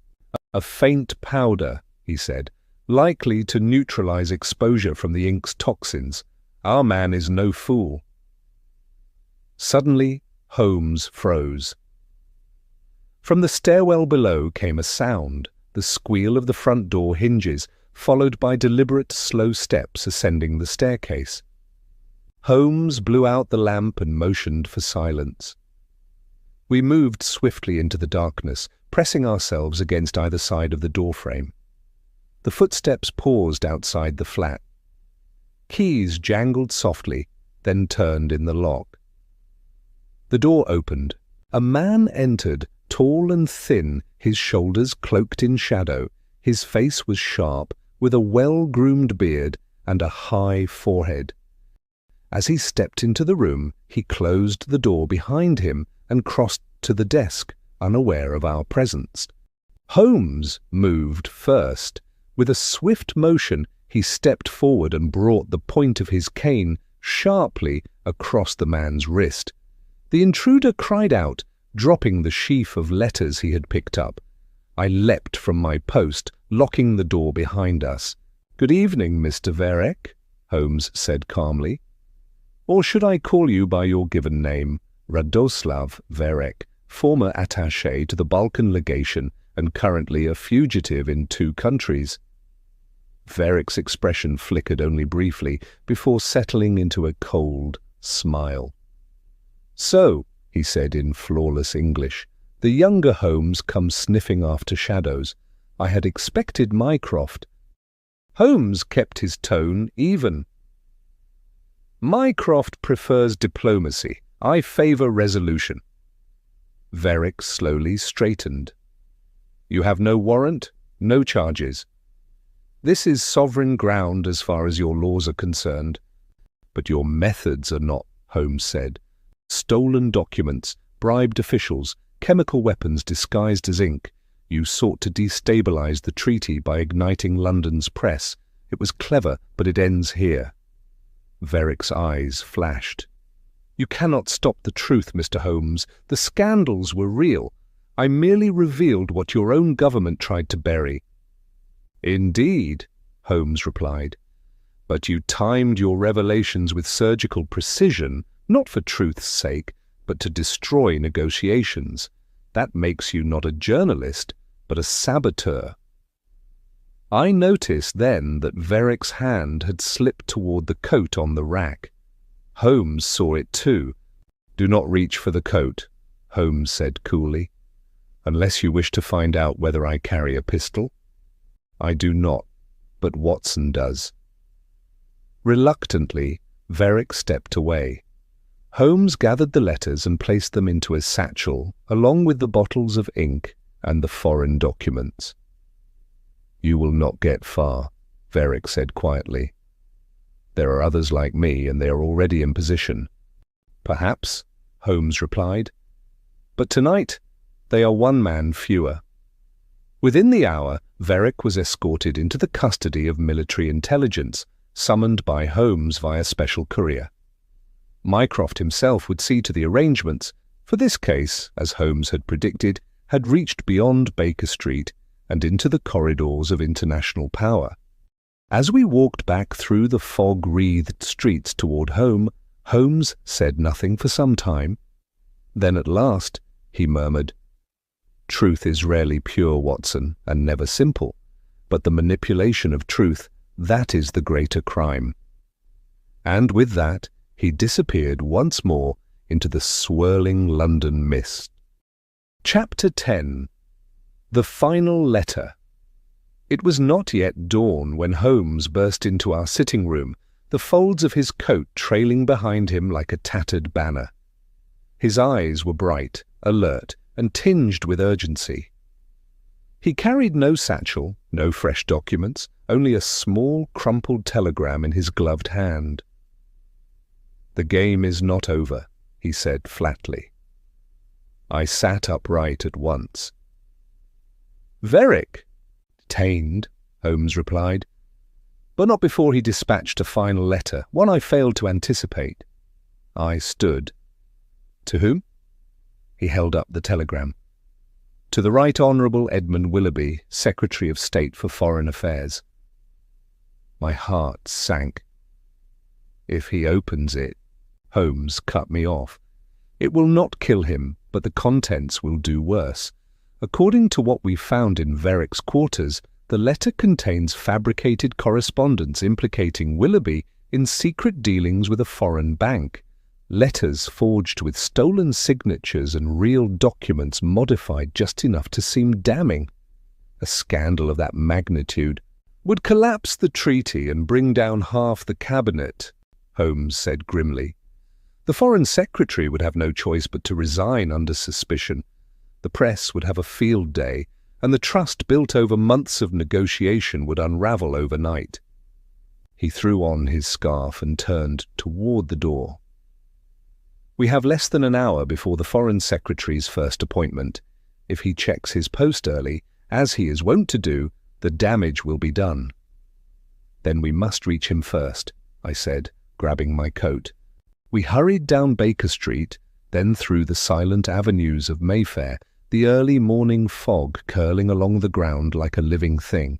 "A faint powder," he said, "likely to neutralize exposure from the ink's toxins. Our man is no fool." Suddenly, Holmes froze. From the stairwell below came a sound, the squeal of the front door hinges, followed by deliberate, slow steps ascending the staircase. Holmes blew out the lamp and motioned for silence. We moved swiftly into the darkness, pressing ourselves against either side of the doorframe. The footsteps paused outside the flat. Keys jangled softly, then turned in the lock. The door opened. A man entered, tall and thin, his shoulders cloaked in shadow. His face was sharp, with a well-groomed beard and a high forehead. As he stepped into the room, he closed the door behind him and crossed to the desk, unaware of our presence. Holmes moved first. With a swift motion, he stepped forward and brought the point of his cane sharply across the man's wrist. The intruder cried out, dropping the sheaf of letters he had picked up. I leapt from my post, locking the door behind us. "Good evening, Mr. Verek," Holmes said calmly. "Or should I call you by your given name, Radoslav Verek, former attaché to the Balkan legation and currently a fugitive in 2 countries. Verek's expression flickered only briefly before settling into a cold smile. "So," he said in flawless English, "the younger Holmes comes sniffing after shadows. I had expected Mycroft." Holmes kept his tone even. "Mycroft prefers diplomacy. I favor resolution." Verek slowly straightened. "You have no warrant, no charges. This is sovereign ground as far as your laws are concerned. But your methods are not," Holmes said. "Stolen documents, bribed officials, chemical weapons disguised as ink. You sought to destabilize the treaty by igniting London's press. It was clever, but it ends here." Verek's eyes flashed. "You cannot stop the truth, Mr. Holmes. The scandals were real. I merely revealed what your own government tried to bury." "Indeed," Holmes replied. "But you timed your revelations with surgical precision, not for truth's sake, but to destroy negotiations. That makes you not a journalist, but a saboteur." I noticed then that Verek's hand had slipped toward the coat on the rack. Holmes saw it too. "Do not reach for the coat," Holmes said coolly, "unless you wish to find out whether I carry a pistol." "I do not, but Watson does." Reluctantly, Verek stepped away. Holmes gathered the letters and placed them into a satchel, along with the bottles of ink and the foreign documents. "You will not get far," Verek said quietly. "There are others like me, and they are already in position." "Perhaps," Holmes replied. "But tonight, they are 1 man fewer." Within the hour, Verek was escorted into the custody of military intelligence, summoned by Holmes via special courier. Mycroft himself would see to the arrangements, for this case, as Holmes had predicted, had reached beyond Baker Street and into the corridors of international power. As we walked back through the fog-wreathed streets toward home, Holmes said nothing for some time. Then at last, he murmured, "Truth is rarely pure, Watson, and never simple. But the manipulation of truth, that is the greater crime." And with that, he disappeared once more into the swirling London mist. Chapter 10. The Final Letter. It was not yet dawn when Holmes burst into our sitting room, the folds of his coat trailing behind him like a tattered banner. His eyes were bright, alert, and tinged with urgency. He carried no satchel, no fresh documents, only a small, crumpled telegram in his gloved hand. "The game is not over," he said flatly. I sat upright at once. "Veric?" "Detained," Holmes replied, "but not before he dispatched a final letter, one I failed to anticipate." I stood. "To whom?" He held up the telegram. "To the Right Honourable Edmund Willoughby, Secretary of State for Foreign Affairs." My heart sank. "If he opens it," Holmes cut me off, "it will not kill him, but the contents will do worse. According to what we found in Veric's quarters, the letter contains fabricated correspondence implicating Willoughby in secret dealings with a foreign bank. Letters forged with stolen signatures and real documents modified just enough to seem damning. A scandal of that magnitude would collapse the treaty and bring down half the cabinet," Holmes said grimly. "The Foreign Secretary would have no choice but to resign under suspicion. The press would have a field day, and the trust built over months of negotiation would unravel overnight." He threw on his scarf and turned toward the door. "We have less than an hour before the Foreign Secretary's first appointment. If he checks his post early, as he is wont to do, the damage will be done." "Then we must reach him first," I said, grabbing my coat. We hurried down Baker Street, then through the silent avenues of Mayfair, the early morning fog curling along the ground like a living thing.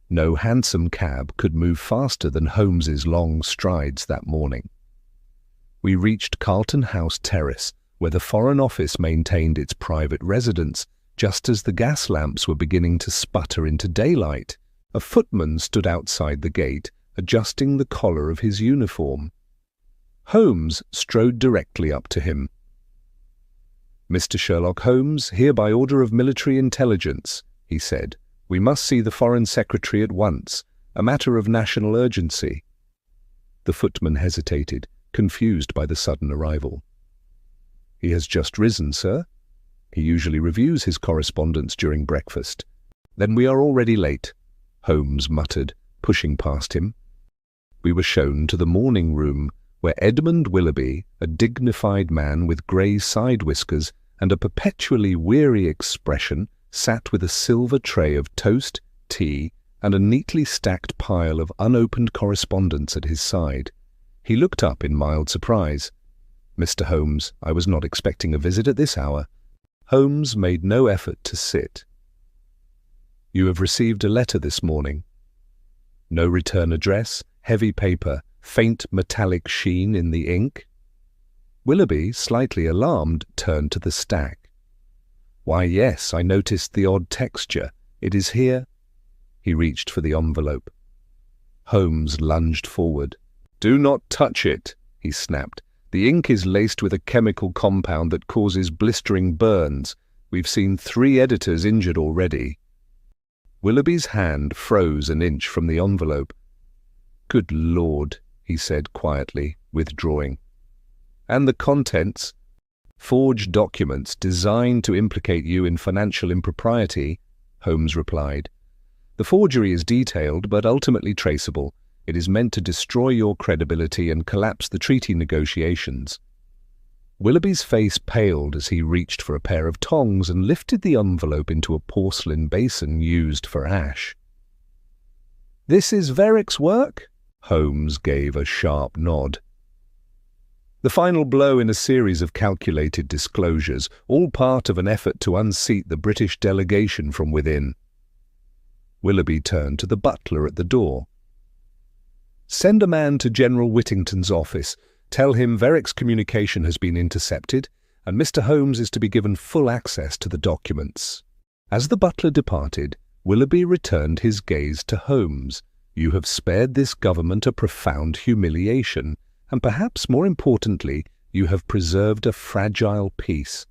No hansom cab could move faster than Holmes's long strides that morning. We reached Carlton House Terrace, where the Foreign Office maintained its private residence, just as the gas lamps were beginning to sputter into daylight. A footman stood outside the gate, adjusting the collar of his uniform. Holmes strode directly up to him. "Mr. Sherlock Holmes, here by order of military intelligence," he said. "We must see the Foreign Secretary at once. A matter of national urgency." The footman hesitated, confused by the sudden arrival. "He has just risen, sir. He usually reviews his correspondence during breakfast." "Then we are already late," Holmes muttered, pushing past him. We were shown to the morning room, where Edmund Willoughby, a dignified man with grey side whiskers and a perpetually weary expression, sat with a silver tray of toast, tea, and a neatly stacked pile of unopened correspondence at his side. He looked up in mild surprise. "Mr. Holmes, I was not expecting a visit at this hour." Holmes made no effort to sit. "You have received a letter this morning." No return address, heavy paper, faint metallic sheen in the ink. Willoughby, slightly alarmed, turned to the stack. "Why, yes, I noticed the odd texture. It is here." He reached for the envelope. Holmes lunged forward. "Do not touch it," he snapped. "The ink is laced with a chemical compound that causes blistering burns. We've seen 3 editors injured already." Willoughby's hand froze an inch from the envelope. "Good Lord," he said quietly, withdrawing. "And the contents?" "Forged documents designed to implicate you in financial impropriety," Holmes replied. "The forgery is detailed but ultimately traceable. It is meant to destroy your credibility and collapse the treaty negotiations." Willoughby's face paled as he reached for a pair of tongs and lifted the envelope into a porcelain basin used for ash. "This is Veric's work?" Holmes gave a sharp nod. The final blow in a series of calculated disclosures, all part of an effort to unseat the British delegation from within. Willoughby turned to the butler at the door. "Send a man to General Whittington's office. Tell him Veric's communication has been intercepted, and Mr. Holmes is to be given full access to the documents." As the butler departed, Willoughby returned his gaze to Holmes. "You have spared this government a profound humiliation, and perhaps more importantly, you have preserved a fragile peace."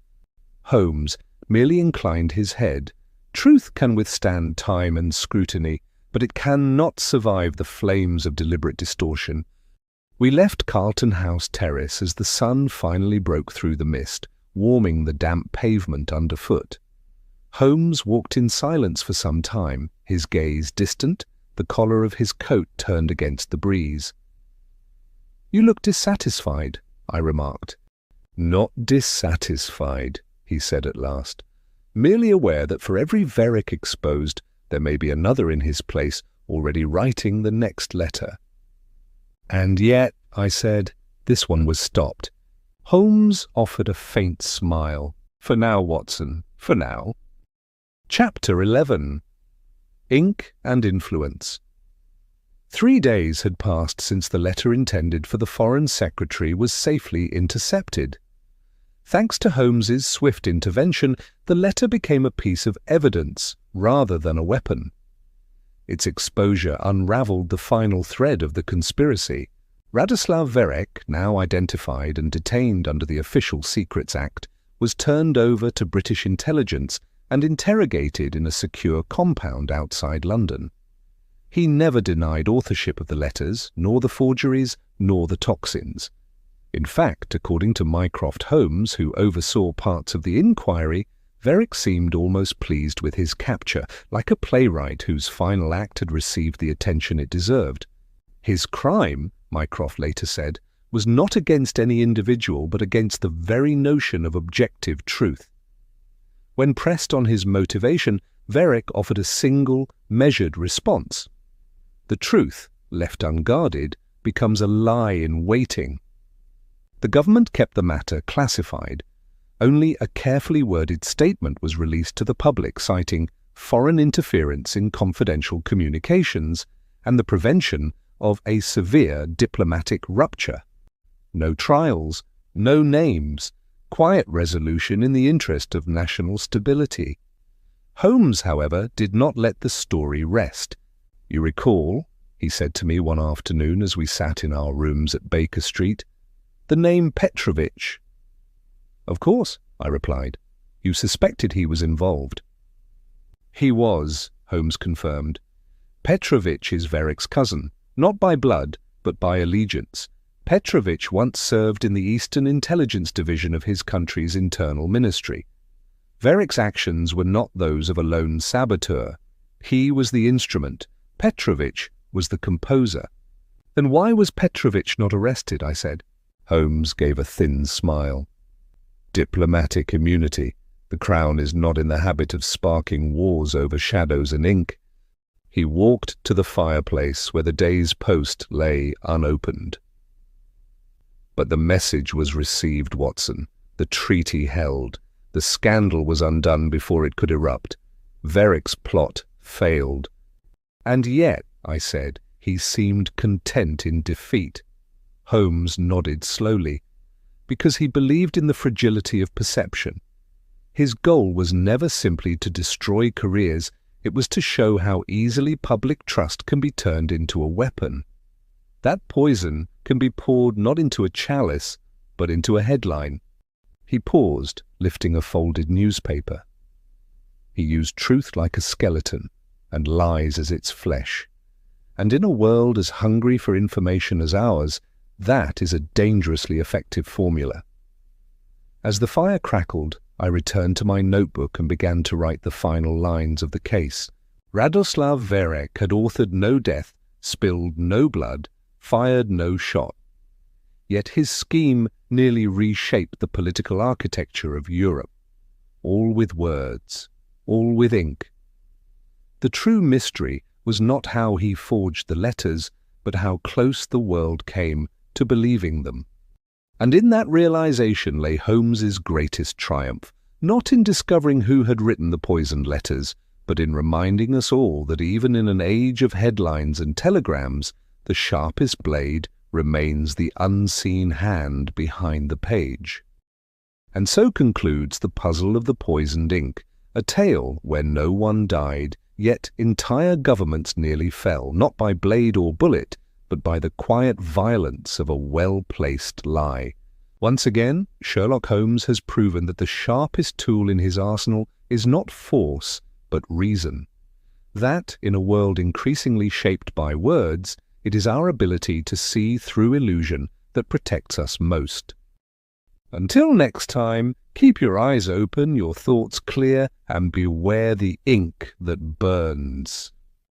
Holmes merely inclined his head, Truth can withstand time and scrutiny, but it cannot survive the flames of deliberate distortion. We left Carlton House Terrace as the sun finally broke through the mist, warming the damp pavement underfoot. Holmes walked in silence for some time, his gaze distant, the collar of his coat turned against the breeze. "You look dissatisfied," I remarked. "Not dissatisfied," he said at last, "merely aware that for every Veric exposed, there may be another in his place already writing the next letter." "And yet," I said, "this one was stopped." Holmes offered a faint smile. "For now, Watson, for now." Chapter 11. Ink and Influence. 3 days had passed since the letter intended for the Foreign Secretary was safely intercepted. Thanks to Holmes's swift intervention, the letter became a piece of evidence rather than a weapon. Its exposure unraveled the final thread of the conspiracy. Radoslav Verek, now identified and detained under the Official Secrets Act, was turned over to British intelligence and interrogated in a secure compound outside London. He never denied authorship of the letters, nor the forgeries, nor the toxins. In fact, according to Mycroft Holmes, who oversaw parts of the inquiry, Verek seemed almost pleased with his capture, like a playwright whose final act had received the attention it deserved. His crime, Mycroft later said, was not against any individual but against the very notion of objective truth. When pressed on his motivation, Verek offered a single, measured response. The truth, left unguarded, becomes a lie in waiting. The government kept the matter classified. Only a carefully worded statement was released to the public citing foreign interference in confidential communications and the prevention of a severe diplomatic rupture. No trials, no names, quiet resolution in the interest of national stability. Holmes, however, did not let the story rest. "You recall," he said to me one afternoon as we sat in our rooms at Baker Street, "the name Petrovich?" "Of course," I replied. "You suspected he was involved." "He was," Holmes confirmed. "Petrovich is Verek's cousin, not by blood, but by allegiance. Petrovich once served in the Eastern Intelligence Division of his country's internal ministry. Verek's actions were not those of a lone saboteur. He was the instrument. Petrovich was the composer." "Then why was Petrovich not arrested?" I said. Holmes gave a thin smile. "Diplomatic immunity. The Crown is not in the habit of sparking wars over shadows and ink." He walked to the fireplace where the day's post lay unopened. "But the message was received, Watson. The treaty held. The scandal was undone before it could erupt. Verek's plot failed." "And yet," I said, "he seemed content in defeat." Holmes nodded slowly. "Because he believed in the fragility of perception. His goal was never simply to destroy careers, it was to show how easily public trust can be turned into a weapon. That poison can be poured not into a chalice, but into a headline." He paused, lifting a folded newspaper. "He used truth like a skeleton, and lies as its flesh. And in a world as hungry for information as ours, that is a dangerously effective formula." As the fire crackled, I returned to my notebook and began to write the final lines of the case. Radoslav Verek had authored no death, spilled no blood, fired no shot. Yet his scheme nearly reshaped the political architecture of Europe. All with words, all with ink. The true mystery was not how he forged the letters, but how close the world came to believing them. And in that realization lay Holmes's greatest triumph, not in discovering who had written the poisoned letters, but in reminding us all that even in an age of headlines and telegrams, the sharpest blade remains the unseen hand behind the page. And so concludes the puzzle of the poisoned ink, a tale where no one died, yet entire governments nearly fell, not by blade or bullet, but by the quiet violence of a well-placed lie. Once again, Sherlock Holmes has proven that the sharpest tool in his arsenal is not force, but reason. That, in a world increasingly shaped by words, it is our ability to see through illusion that protects us most. Until next time, keep your eyes open, your thoughts clear, and beware the ink that burns.